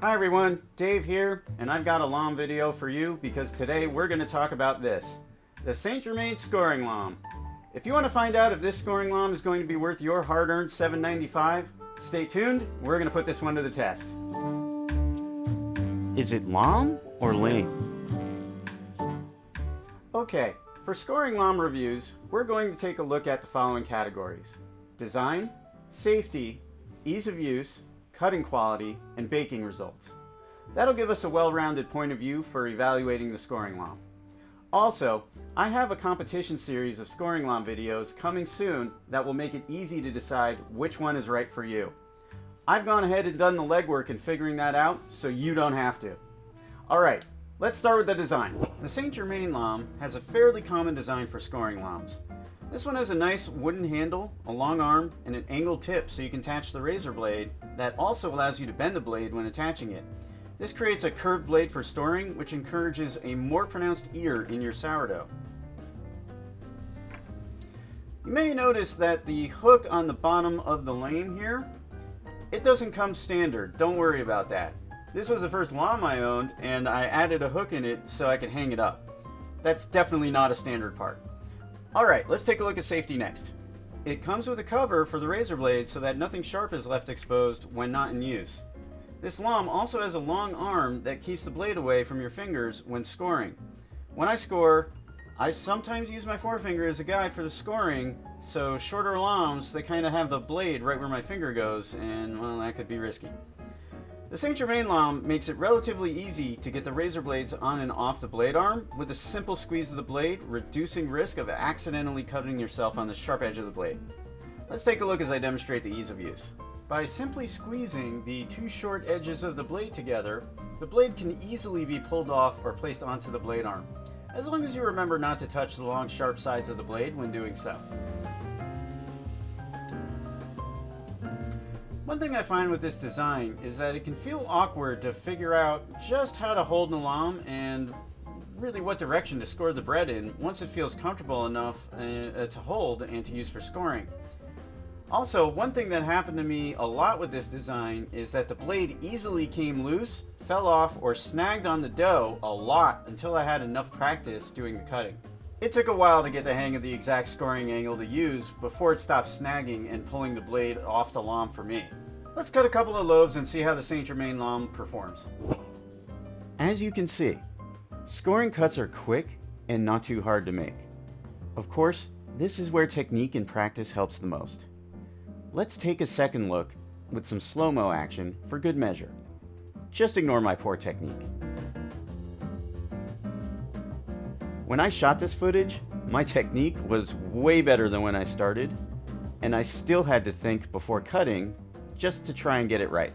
Hi everyone, Dave here, and I've got a Lame video for you because today we're going to talk about this, the Saint Germain Scoring Lame. If you want to find out if this scoring lame is going to be worth your hard-earned $7.95, stay tuned, we're going to put this one to the test. Is it lame or lame? Okay, for scoring lame reviews, we're going to take a look at the following categories: design, safety, ease of use, cutting quality, and baking results. That'll give us a well-rounded point of view for evaluating the scoring lame. Also, I have a competition series of scoring lame videos coming soon that will make it easy to decide which one is right for you. I've gone ahead and done the legwork in figuring that out, so you don't have to. Alright, let's start with the design. The Saint Germain Lame has a fairly common design for scoring lames. This one has a nice wooden handle, a long arm, and an angled tip so you can attach the razor blade that also allows you to bend the blade when attaching it. This creates a curved blade for storing, which encourages a more pronounced ear in your sourdough. You may notice that the hook on the bottom of the lame here, it doesn't come standard. Don't worry about that. This was the first lame I owned, and I added a hook in it so I could hang it up. That's definitely not a standard part. Alright, let's take a look at safety next. It comes with a cover for the razor blade so that nothing sharp is left exposed when not in use. This lame also has a long arm that keeps the blade away from your fingers when scoring. When I score, I sometimes use my forefinger as a guide for the scoring, so shorter lames, they kind of have the blade right where my finger goes, and well, that could be risky. The Saint Germain Lame makes it relatively easy to get the razor blades on and off the blade arm with a simple squeeze of the blade, reducing risk of accidentally cutting yourself on the sharp edge of the blade. Let's take a look as I demonstrate the ease of use. By simply squeezing the two short edges of the blade together, the blade can easily be pulled off or placed onto the blade arm, as long as you remember not to touch the long sharp sides of the blade when doing so. One thing I find with this design is that it can feel awkward to figure out just how to hold the lame and really what direction to score the bread in once it feels comfortable enough to hold and to use for scoring. Also, one thing that happened to me a lot with this design is that the blade easily came loose, fell off, or snagged on the dough a lot until I had enough practice doing the cutting. It took a while to get the hang of the exact scoring angle to use before it stopped snagging and pulling the blade off the lame for me. Let's cut a couple of loaves and see how the Saint Germain Lame performs. As you can see, scoring cuts are quick and not too hard to make. Of course, this is where technique and practice helps the most. Let's take a second look with some slow-mo action for good measure. Just ignore my poor technique. When I shot this footage, my technique was way better than when I started, and I still had to think before cutting just to try and get it right.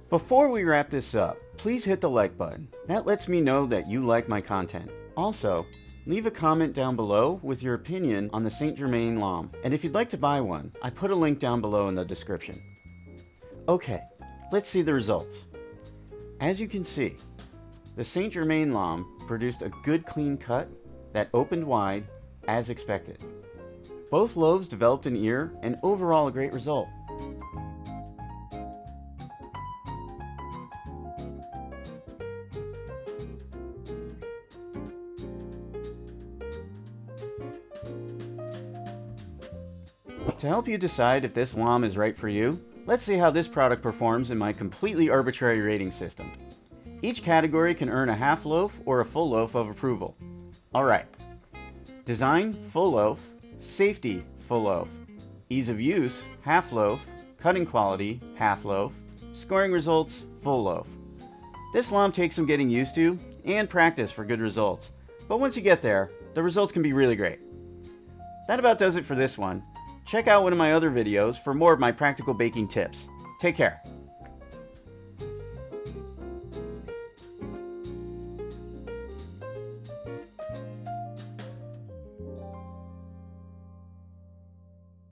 Before we wrap this up, please hit the like button. That lets me know that you like my content. Also, leave a comment down below with your opinion on the Saint Germain Lame, and if you'd like to buy one, I put a link down below in the description. Okay, let's see the results. As you can see, the Saint Germain Lame produced a good clean cut that opened wide as expected. Both loaves developed an ear, and overall a great result. To help you decide if this lame is right for you, let's see how this product performs in my completely arbitrary rating system. Each category can earn a half loaf or a full loaf of approval. Alright. Design, full loaf. Safety, full loaf. Ease of use, half loaf. Cutting quality, half loaf. Scoring results, full loaf. This lame takes some getting used to and practice for good results, but once you get there, the results can be really great. That about does it for this one. Check out one of my other videos for more of my practical baking tips. Take care.